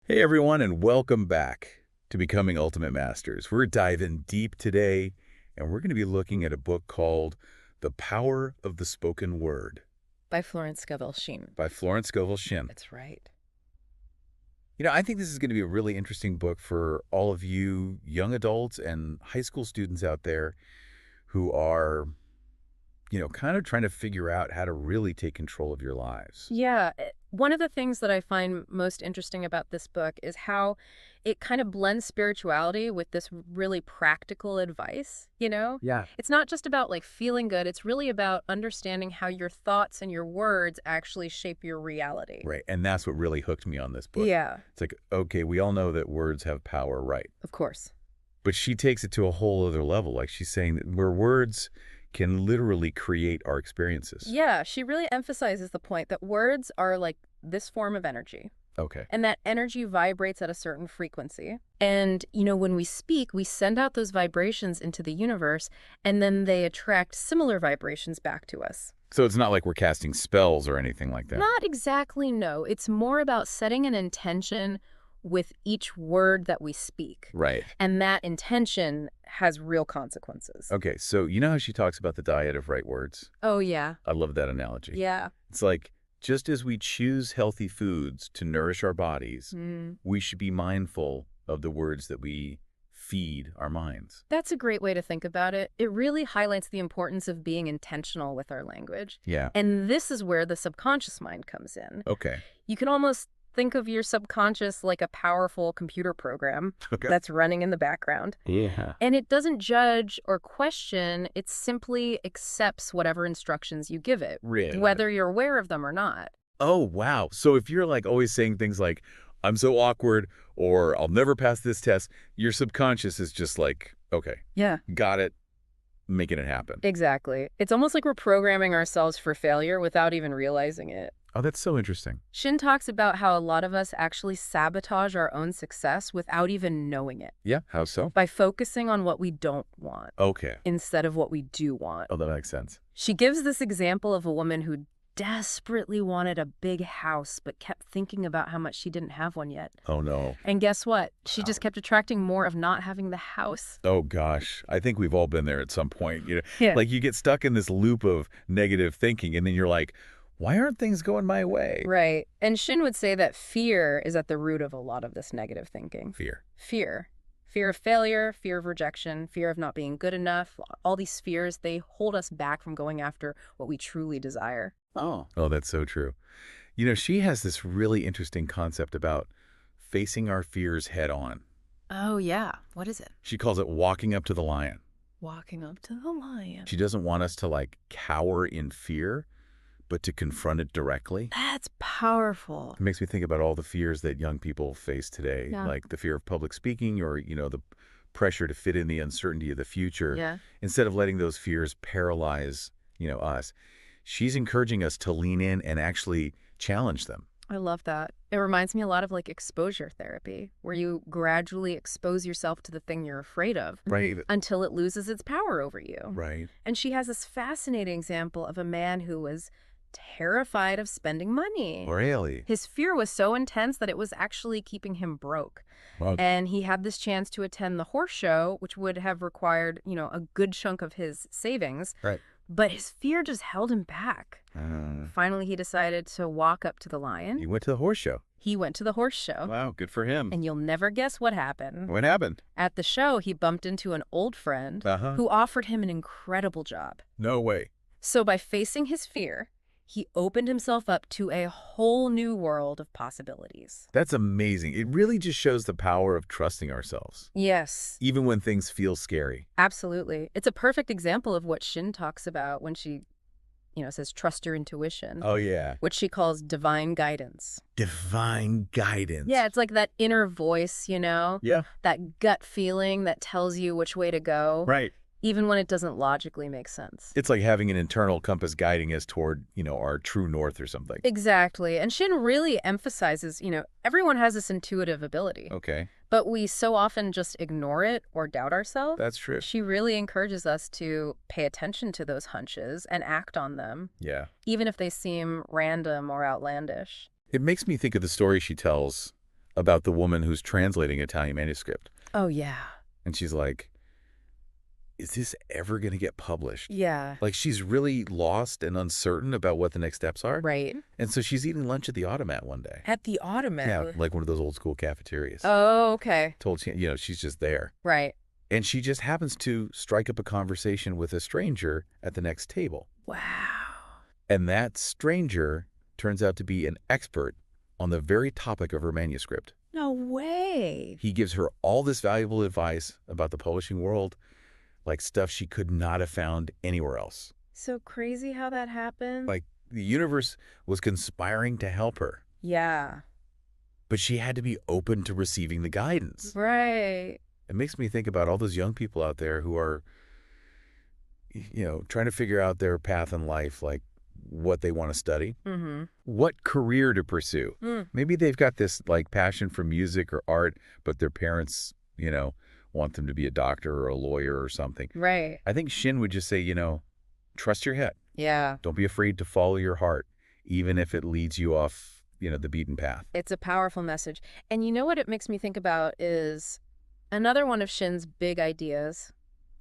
Hey everyone, and welcome back to Becoming Ultimate Masters. We're diving deep today, and we're going to be looking at a book called The Power of the Spoken Word By Florence Scovel Shinn. by Florence Scovel Shinn. That's right. I think this is going to be a really interesting book for all of you young adults and high school students out there who are, kind of trying to figure out how to really take control of your lives. Yeah, one of the things that I find most interesting about this book is how it kind of blends spirituality with this really practical advice. Yeah. It's not just about like feeling good, it's really about understanding how your thoughts and your words actually shape your reality. Right. And that's what really hooked me on this book. Yeah, It's like, okay, we all know that words have power, right? of course. But she takes it to a whole other level. Like she's saying that where words can literally create our experiences. Yeah, she really emphasizes the point that words are like this form of energy. Okay. And that energy vibrates at a certain frequency. And, when we speak, we send out those vibrations into the universe, and then they attract similar vibrations back to us. So it's not like we're casting spells or anything like that. Not exactly, no. It's more about setting an intention with each word that we speak. Right. And that intention has real consequences. Okay. So you know how she talks about the diet of right words? Oh, yeah. I love that analogy. Yeah. It's like just as we choose healthy foods to nourish our bodies, we should be mindful of the words that we feed our minds. That's a great way to think about it. It really highlights the importance of being intentional with our language. Yeah. And this is where the subconscious mind comes in. Okay. You can almost think of your subconscious like a powerful computer program Okay. that's running in the background. Yeah. And it doesn't judge or question, it simply accepts whatever instructions you give it, Really? whether you're aware of them or not. Oh, wow. So if you're like always saying things like, I'm so awkward or I'll never pass this test, your subconscious is just like, okay, Yeah. got it, making it happen. Exactly. It's almost like we're programming ourselves for failure without even realizing it. Oh, that's so interesting. Shinn talks about how a lot of us actually sabotage our own success without even knowing it Yeah, how so? by focusing on what we don't want Okay. instead of what we do want. Oh, that makes sense. She gives this example of a woman who desperately wanted a big house but kept thinking about how much she didn't have one yet. Oh, no. And guess what? She just kept attracting more of not having the house. Oh, gosh. I think we've all been there at some point. Yeah. Like you get stuck in this loop of negative thinking and then you're like, why aren't things going my way? Right. And Shinn would say that fear is at the root of a lot of this negative thinking. Fear. Fear. Fear of failure, fear of rejection, fear of not being good enough. All these fears, they hold us back from going after what we truly desire. Oh. Oh, that's so true. She has this really interesting concept about facing our fears head on. Oh, yeah. What is it? She calls it walking up to the lion. Walking up to the lion. She doesn't want us to like cower in fear, but to confront it directly. That's powerful. It makes me think about all the fears that young people face today, Yeah. like the fear of public speaking or, the pressure to fit in the uncertainty of the future. Yeah. Instead of letting those fears paralyze, us, she's encouraging us to lean in and actually challenge them. I love that. It reminds me a lot of like exposure therapy, where you gradually expose yourself to the thing you're afraid of Right. until it loses its power over you. Right. And she has this fascinating example of a man who was terrified of spending money. Really? His fear was so intense that it was actually keeping him broke. Well, And he had this chance to attend the horse show, which would have required, a good chunk of his savings. right. But his fear just held him back. Finally, he decided to walk up to the lion. You went to the horse show. He went to the horse show. Wow, good for him. And you'll never guess what happened. What happened? At the show, he bumped into an old friend Uh-huh. who offered him an incredible job. No way. So by facing his fear, he opened himself up to a whole new world of possibilities. That's amazing. It really just shows the power of trusting ourselves, Yes, even when things feel scary. absolutely. It's a perfect example of what Shinn talks about when she, says trust your intuition, Oh, yeah. which she calls divine guidance. Divine guidance. Yeah, it's like that inner voice, Yeah. that gut feeling that tells you which way to go, Right. even when it doesn't logically make sense. It's like having an internal compass guiding us toward, our true north or something. Exactly. And Shinn really emphasizes, everyone has this intuitive ability, Okay. but we so often just ignore it or doubt ourselves. That's true. She really encourages us to pay attention to those hunches and act on them, Yeah. even if they seem random or outlandish. It makes me think of the story she tells about the woman who's translating Italian manuscript. Oh, yeah. And she's like, is this ever going to get published? Yeah. Like, she's really lost and uncertain about what the next steps are. Right. And so she's eating lunch at the Automat one day. At the Automat? Yeah, like one of those old school cafeterias. Oh, okay. Told she, she's just there. Right. And she just happens to strike up a conversation with a stranger at the next table. Wow. And that stranger turns out to be an expert on the very topic of her manuscript. No way. He gives her all this valuable advice about the publishing world, like stuff she could not have found anywhere else. So crazy how that happened. Like the universe was conspiring to help her. Yeah. But she had to be open to receiving the guidance. Right. It makes me think about all those young people out there who are, trying to figure out their path in life, like what they want to study, what career to pursue. Maybe they've got this like passion for music or art, but their parents, want them to be a doctor or a lawyer or something. Right. I think Shinn would just say, trust your head. Yeah. Don't be afraid to follow your heart, even if it leads you off, the beaten path. It's a powerful message. And you know what it makes me think about is another one of Shinn's big ideas.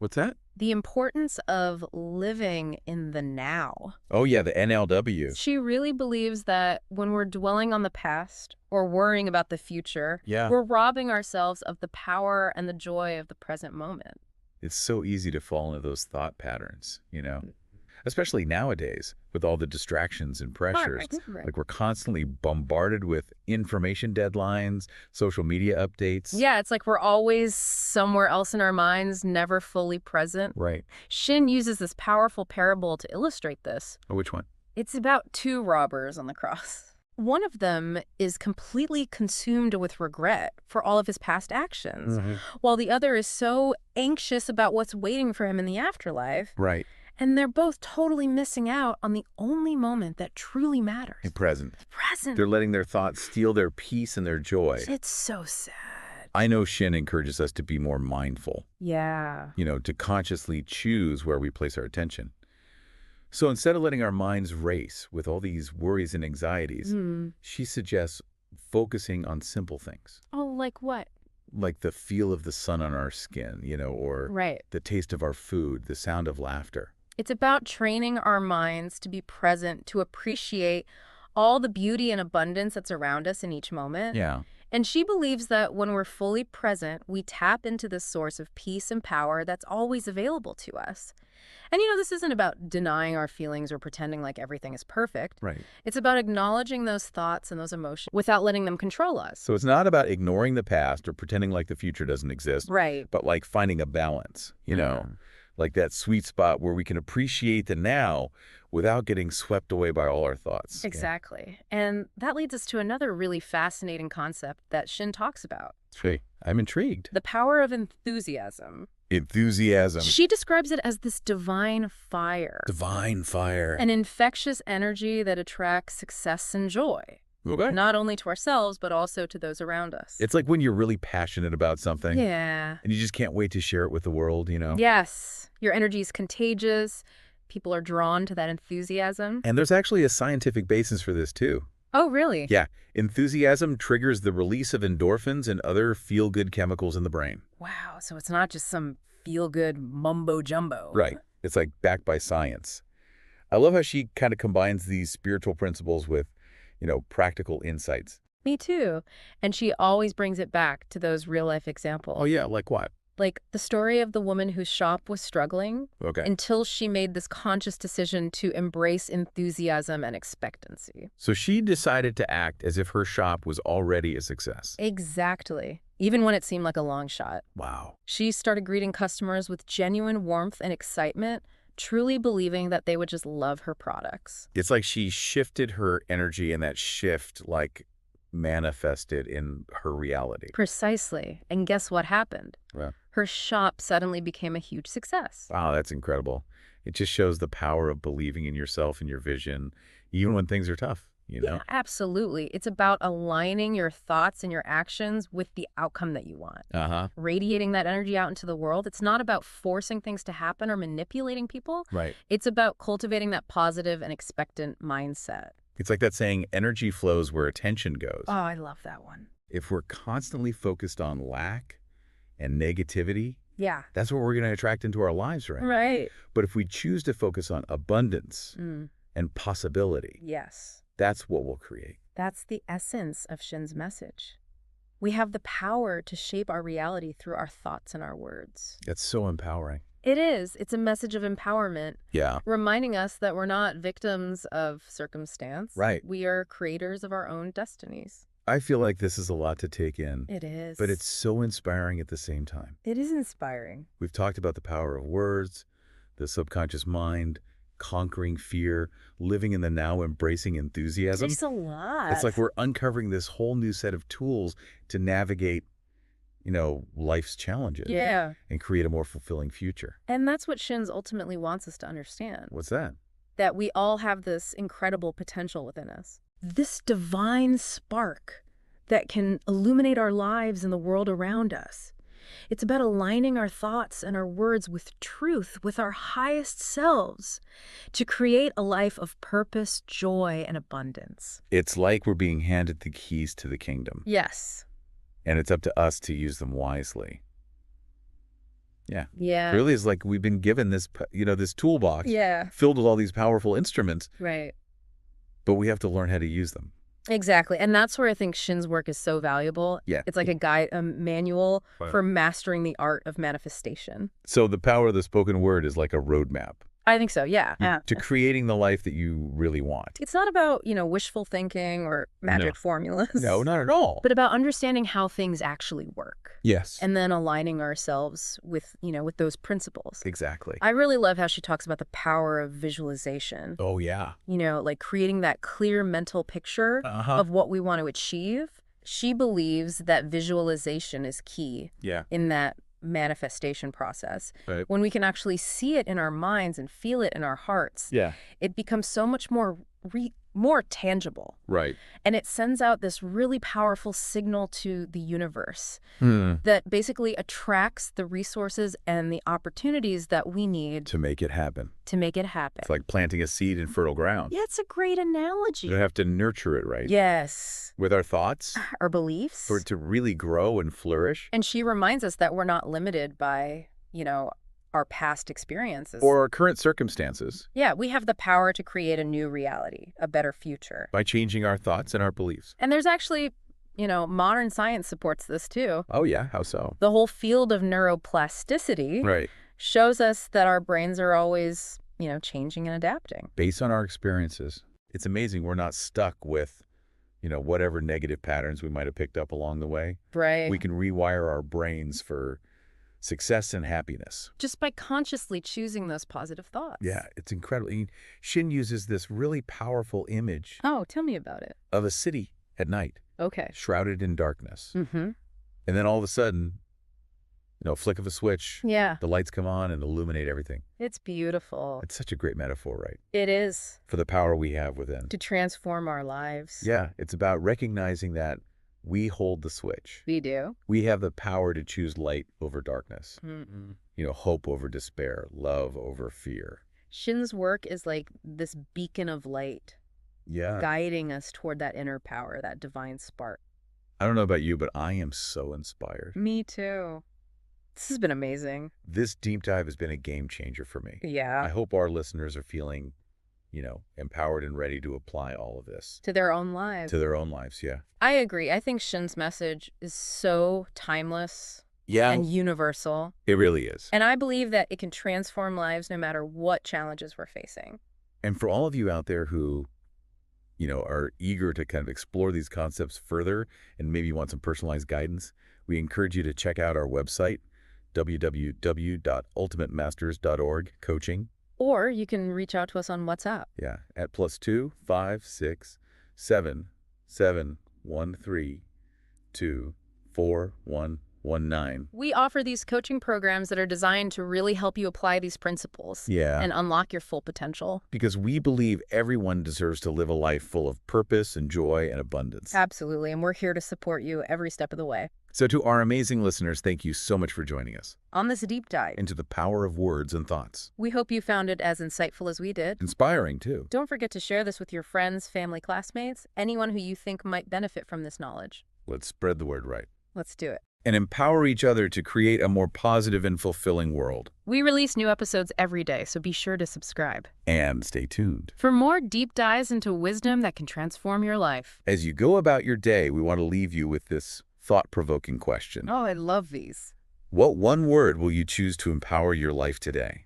What's that? The importance of living in the now. Oh, yeah, the NLW. She really believes that when we're dwelling on the past or worrying about the future, we're robbing ourselves of the power and the joy of the present moment. It's so easy to fall into those thought patterns, especially nowadays with all the distractions and pressures. Right. Like we're constantly bombarded with information deadlines, social media updates. Yeah, it's like we're always somewhere else in our minds, never fully present. Right. Shinn uses this powerful parable to illustrate this. Oh, which one? It's about two robbers on the cross. One of them is completely consumed with regret for all of his past actions, while the other is so anxious about what's waiting for him in the afterlife. Right. And they're both totally missing out on the only moment that truly matters. Present. Present. They're letting their thoughts steal their peace and their joy. It's so sad. I know Shinn encourages us to be more mindful. Yeah. To consciously choose where we place our attention. So instead of letting our minds race with all these worries and anxieties, she suggests focusing on simple things. Oh, like what? Like the feel of the sun on our skin, or the taste of our food, the sound of laughter. It's about training our minds to be present, to appreciate all the beauty and abundance that's around us in each moment. Yeah. And she believes that when we're fully present, we tap into this source of peace and power that's always available to us. And, this isn't about denying our feelings or pretending like everything is perfect. Right. It's about acknowledging those thoughts and those emotions without letting them control us. So it's not about ignoring the past or pretending like the future doesn't exist. Right. But like finding a balance, like that sweet spot where we can appreciate the now without getting swept away by all our thoughts. Exactly. And that leads us to another really fascinating concept that Shinn talks about. Hey, I'm intrigued. The power of enthusiasm. Enthusiasm. She describes it as this divine fire. Divine fire. An infectious energy that attracts success and joy. Okay. Not only to ourselves, but also to those around us. It's like when you're really passionate about something. Yeah. And you just can't wait to share it with the world, Yes. Your energy is contagious. People are drawn to that enthusiasm. And there's actually a scientific basis for this, too. Oh, really? Yeah. Enthusiasm triggers the release of endorphins and other feel-good chemicals in the brain. Wow. So it's not just some feel-good mumbo-jumbo. Right. It's like backed by science. I love how she kind of combines these spiritual principles with, practical insights. Me too. And she always brings it back to those real-life examples. Oh, yeah. Like what? Like the story of the woman whose shop was struggling Okay. until she made this conscious decision to embrace enthusiasm and expectancy. So she decided to act as if her shop was already a success. Exactly. Even when it seemed like a long shot. Wow. She started greeting customers with genuine warmth and excitement, truly believing that they would just love her products. It's like she shifted her energy, and that shift, manifested in her reality. Precisely. And guess what happened? Yeah. Her shop suddenly became a huge success. Wow, that's incredible. It just shows the power of believing in yourself and your vision, even when things are tough, Yeah, absolutely. It's about aligning your thoughts and your actions with the outcome that you want. Radiating that energy out into the world. It's not about forcing things to happen or manipulating people. Right. It's about cultivating that positive and expectant mindset. It's like that saying, energy flows where attention goes. Oh, I love that one. If we're constantly focused on lack and negativity, Yeah. that's what we're going to attract into our lives, right? Right. But if we choose to focus on abundance and possibility, Yes. that's what we'll create. That's the essence of Shinn's message. We have the power to shape our reality through our thoughts and our words. That's so empowering. It is. It's a message of empowerment, Yeah. reminding us that we're not victims of circumstance. Right. We are creators of our own destinies. I feel like this is a lot to take in, It is. but it's so inspiring at the same time. It is inspiring. We've talked about the power of words, the subconscious mind, conquering fear, living in the now, embracing enthusiasm. There's a lot. It's like we're uncovering this whole new set of tools to navigate, life's challenges. Yeah. And create a more fulfilling future. And that's what Shinn's ultimately wants us to understand. What's that? That we all have this incredible potential within us. This divine spark that can illuminate our lives and the world around us. It's about aligning our thoughts and our words with truth, with our highest selves, to create a life of purpose, joy, and abundance. It's like we're being handed the keys to the kingdom. Yes. And it's up to us to use them wisely. Yeah. Yeah. It really is like we've been given this, this toolbox filled with all these powerful instruments, Right. but we have to learn how to use them. Exactly. And that's where I think Shinn's work is so valuable. Yeah. It's like a guide, a manual Right. for mastering the art of manifestation. So the power of the spoken word is like a roadmap I think so, yeah. to creating the life that you really want. It's not about, wishful thinking or magic formulas. No, not at all. But about understanding how things actually work. Yes. And then aligning ourselves with, with those principles. Exactly. I really love how she talks about the power of visualization. Oh, yeah. Like creating that clear mental picture of what we want to achieve. She believes that visualization is key in that manifestation process. Right. When we can actually see it in our minds and feel it in our hearts, it becomes so much more tangible. Right. And it sends out this really powerful signal to the universe that basically attracts the resources and the opportunities that we need To make it happen. It's like planting a seed in fertile ground. Yeah, it's a great analogy. You have to nurture it, right? Yes. With our thoughts. Our beliefs. For it to really grow and flourish. And she reminds us that we're not limited by, our past experiences. Or our current circumstances. Yeah, we have the power to create a new reality, a better future. By changing our thoughts and our beliefs. And there's actually, modern science supports this too. Oh, yeah? How so? The whole field of neuroplasticity shows us that our brains are always, changing and adapting. Based on our experiences. It's amazing we're not stuck with, whatever negative patterns we might have picked up along the way. Right. We can rewire our brains for success and happiness. Just by consciously choosing those positive thoughts. Yeah, it's incredible. Shin uses this really powerful image Oh, tell me about it. of a city at night, Okay. shrouded in darkness. Mm-hmm. And then all of a sudden, flick of a switch, Yeah. the lights come on and illuminate everything. It's beautiful. It's such a great metaphor, right? It is. For the power we have within. To transform our lives. Yeah, it's about recognizing that we hold the switch. We do. We have the power to choose light over darkness. Mm-mm. Hope over despair, love over fear. Shinn's work is like this beacon of light, Yeah. guiding us toward that inner power, that divine spark. I don't know about you, but I am so inspired. Me too. This has been amazing. This deep dive has been a game changer for me. Yeah. I hope our listeners are feeling, empowered and ready to apply all of this To their own lives. to their own lives. Yeah. I agree. I think Shinn's message is so timeless Yeah. and universal. It really is. And I believe that it can transform lives no matter what challenges we're facing. And for all of you out there who, are eager to kind of explore these concepts further and maybe want some personalized guidance, we encourage you to check out our website, www.ultimatemasters.org, coaching. Or you can reach out to us on WhatsApp. Yeah, at +2 5 6 7 7 1 3 2 4 1 1 9. We offer these coaching programs that are designed to really help you apply these principles Yeah. and unlock your full potential. Because we believe everyone deserves to live a life full of purpose and joy and abundance. Absolutely. And we're here to support you every step of the way. So to our amazing listeners, thank you so much for joining us On this deep dive, into the power of words and thoughts. we hope you found it as insightful as we did. Inspiring, too. Don't forget to share this with your friends, family, classmates, anyone who you think might benefit from this knowledge. Let's spread the word right. Let's do it. And empower each other to create a more positive and fulfilling world. We release new episodes every day, so be sure to subscribe. And stay tuned. For more deep dives into wisdom that can transform your life. As you go about your day, we want to leave you with this thought-provoking question. Oh, I love these. What one word will you choose to empower your life today?